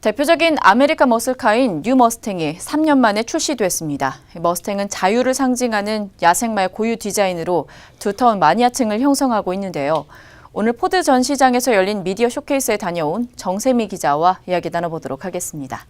대표적인 아메리카 머슬카인 뉴 머스탱이 3년 만에 출시됐습니다. 머스탱은 자유를 상징하는 야생마의 고유 디자인으로 두터운 마니아층을 형성하고 있는데요. 오늘 포드 전시장에서 열린 미디어 쇼케이스에 다녀온 정세미 기자와 이야기 나눠보도록 하겠습니다.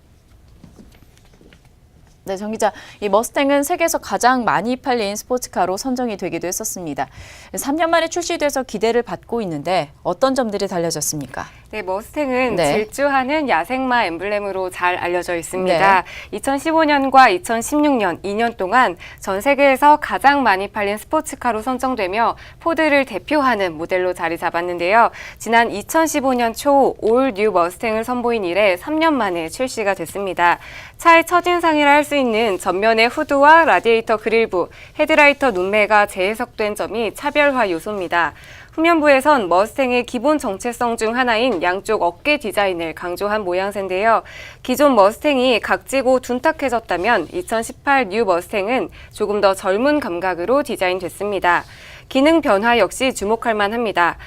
네, 정 기자, 이 머스탱은 세계에서 가장 많이 팔린 스포츠카로 선정이 되기도 했었습니다. 3년 만에 출시돼서 기대를 받고 있는데 어떤 점들이 달라졌습니까? 네, 머스탱은 질주하는 야생마 엠블렘으로 잘 알려져 있습니다. 2015년과 2016년 2년 동안 전 세계에서 가장 많이 팔린 스포츠카로 선정되며 포드를 대표하는 모델로 자리 잡았는데요. 지난 2015년 초 올 뉴 머스탱을 선보인 이래 3년 만에 출시가 됐습니다. 차의 첫인상이라 할 수 있는 전면의 후드와 라디에이터 그릴부, 헤드라이터 눈매가 재해석된 점이 차별화 요소입니다. 후면부에선 머스탱의 기본 정체성 중 하나인 양쪽 어깨 디자인을 강조한 모양새인데요. 기존 머스탱이 각지고 둔탁해졌다면 2018 뉴 머스탱은 조금 더 젊은 감각으로 디자인됐습니다. 기능 변화 역시 주목할 만합니다.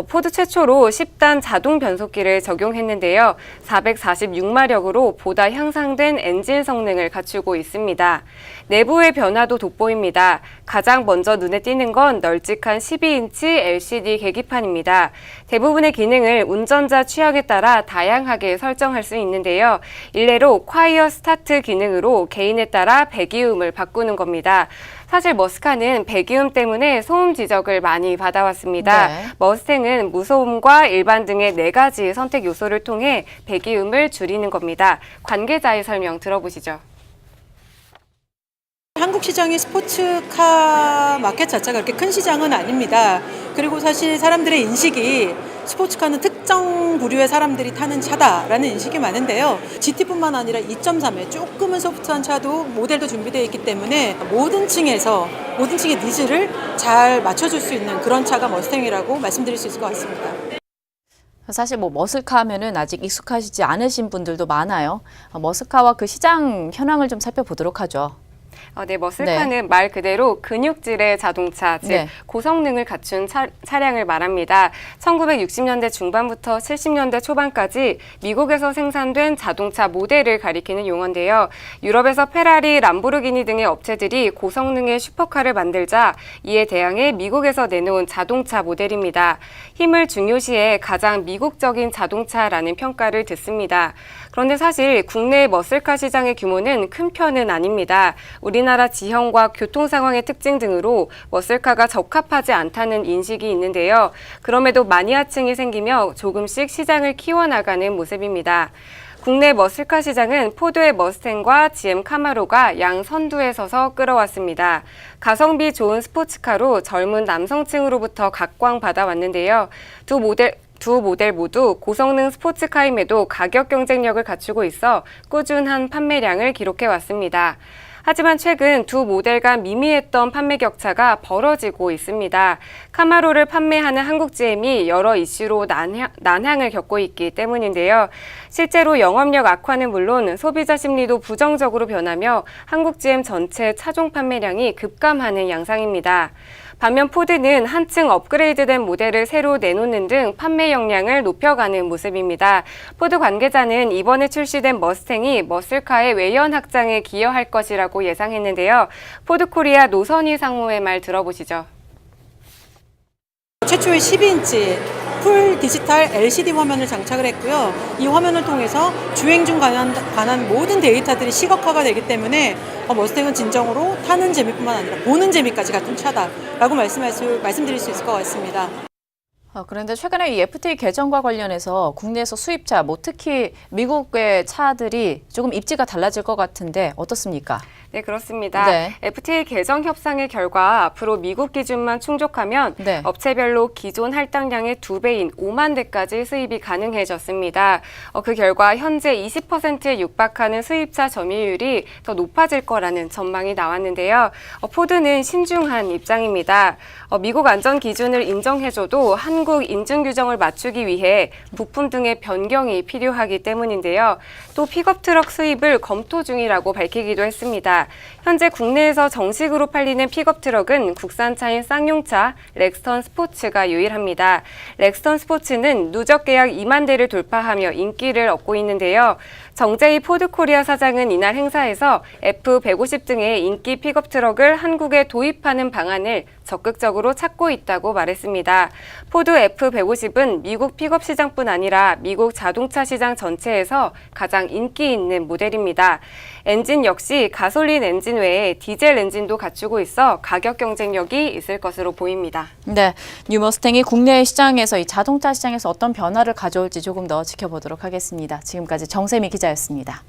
포드 최초로 10단 자동 변속기를 적용했는데요. 446마력으로 보다 향상된 엔진 성능을 갖추고 있습니다. 내부의 변화도 돋보입니다. 가장 먼저 눈에 띄는 건 널찍한 12인치 LCD 계기판입니다. 대부분의 기능을 운전자 취향에 따라 다양하게 설정할 수 있는데요. 일례로 콰이어 스타트 기능으로 개인에 따라 배기음을 바꾸는 겁니다. 사실 머스카는 배기음 때문에 소음 지적을 많이 받아왔습니다. 머스탱은 무소음과 일반 등의 4가지 선택 요소를 통해 배기음을 줄이는 겁니다. 관계자의 설명 들어보시죠. 한국 시장의 스포츠카 마켓 자체가 그렇게 큰 시장은 아닙니다. 그리고 사실 사람들의 인식이 스포츠카는 특정 부류의 사람들이 타는 차다라는 인식이 많은데요. GT뿐만 아니라 2.3의 조금은 소프트한 차도 모델도 준비되어 있기 때문에 모든 층의 니즈를 잘 맞춰줄 수 있는 그런 차가 머스탱이라고 말씀드릴 수 있을 것 같습니다. 사실 머슬카 하면은 아직 익숙하시지 않으신 분들도 많아요. 머슬카와 그 시장 현황을 좀 살펴보도록 하죠. 네, 머슬카는 말 그대로 근육질의 자동차, 즉 고성능을 갖춘 차량을 말합니다. 1960년대 중반부터 70년대 초반까지 미국에서 생산된 자동차 모델을 가리키는 용어인데요. 유럽에서 페라리, 람보르기니 등의 업체들이 고성능의 슈퍼카를 만들자 이에 대항해 미국에서 내놓은 자동차 모델입니다. 힘을 중요시해 가장 미국적인 자동차라는 평가를 듣습니다. 그런데 사실 국내 머슬카 시장의 규모는 큰 편은 아닙니다. 우리나라 지형과 교통 상황의 특징 등으로 머슬카가 적합하지 않다는 인식이 있는데요. 그럼에도 마니아층이 생기며 조금씩 시장을 키워나가는 모습입니다. 국내 머슬카 시장은 포드의 머스탱과 GM 카마로가 양 선두에 서서 끌어왔습니다. 가성비 좋은 스포츠카로 젊은 남성층으로부터 각광받아왔는데요. 두 모델 모두 고성능 스포츠카임에도 가격 경쟁력을 갖추고 있어 꾸준한 판매량을 기록해왔습니다. 하지만 최근 두 모델 간 미미했던 판매 격차가 벌어지고 있습니다. 카마로를 판매하는 한국 GM이 여러 이슈로 난항을 겪고 있기 때문인데요. 실제로 영업력 악화는 물론 소비자 심리도 부정적으로 변하며 한국 GM 전체 차종 판매량이 급감하는 양상입니다. 반면 포드는 한층 업그레이드된 모델을 새로 내놓는 등 판매 역량을 높여가는 모습입니다. 포드 관계자는 이번에 출시된 머스탱이 머슬카의 외연 확장에 기여할 것이라고 예상했는데요. 포드 코리아 노선희 상무의 말 들어보시죠. 최초의 12인치 풀 디지털 LCD 화면을 장착을 했고요. 이 화면을 통해서 주행 중 관한 모든 데이터들이 시각화가 되기 때문에 머스탱은 진정으로 타는 재미뿐만 아니라 보는 재미까지 갖춘 차다라고 말씀드릴 수 있을 것 같습니다. 그런데 최근에 이 FTA 개정과 관련해서 국내에서 수입차, 특히 미국의 차들이 조금 입지가 달라질 것 같은데 어떻습니까? 네, 그렇습니다. FTA 개정 협상의 결과 앞으로 미국 기준만 충족하면 업체별로 기존 할당량의 2배인 5만 대까지 수입이 가능해졌습니다. 그 결과 현재 20%에 육박하는 수입차 점유율이 더 높아질 거라는 전망이 나왔는데요. 포드는 신중한 입장입니다. 미국 안전 기준을 인정해줘도 한국 한국 인증 규정을 맞추기 위해 부품 등의 변경이 필요하기 때문인데요. 또 픽업트럭 수입을 검토 중이라고 밝히기도 했습니다. 현재 국내에서 정식으로 팔리는 픽업트럭은 국산차인 쌍용차 렉스턴 스포츠가 유일합니다. 렉스턴 스포츠는 누적 계약 2만 대를 돌파하며 인기를 얻고 있는데요. 정재희 포드코리아 사장은 이날 행사에서 F150 등의 인기 픽업트럭을 한국에 도입하는 방안을 적극적으로 찾고 있다고 말했습니다. 포드 F150은 미국 픽업 시장뿐 아니라 미국 자동차 시장 전체에서 가장 인기 있는 모델입니다. 엔진 역시 가솔린 엔진 외에 디젤 엔진도 갖추고 있어 가격 경쟁력이 있을 것으로 보입니다. 네, 뉴머스탱이 국내 시장에서 이 자동차 시장에서 어떤 변화를 가져올지 조금 더 지켜보도록 하겠습니다. 지금까지 정세미 기자였습니다.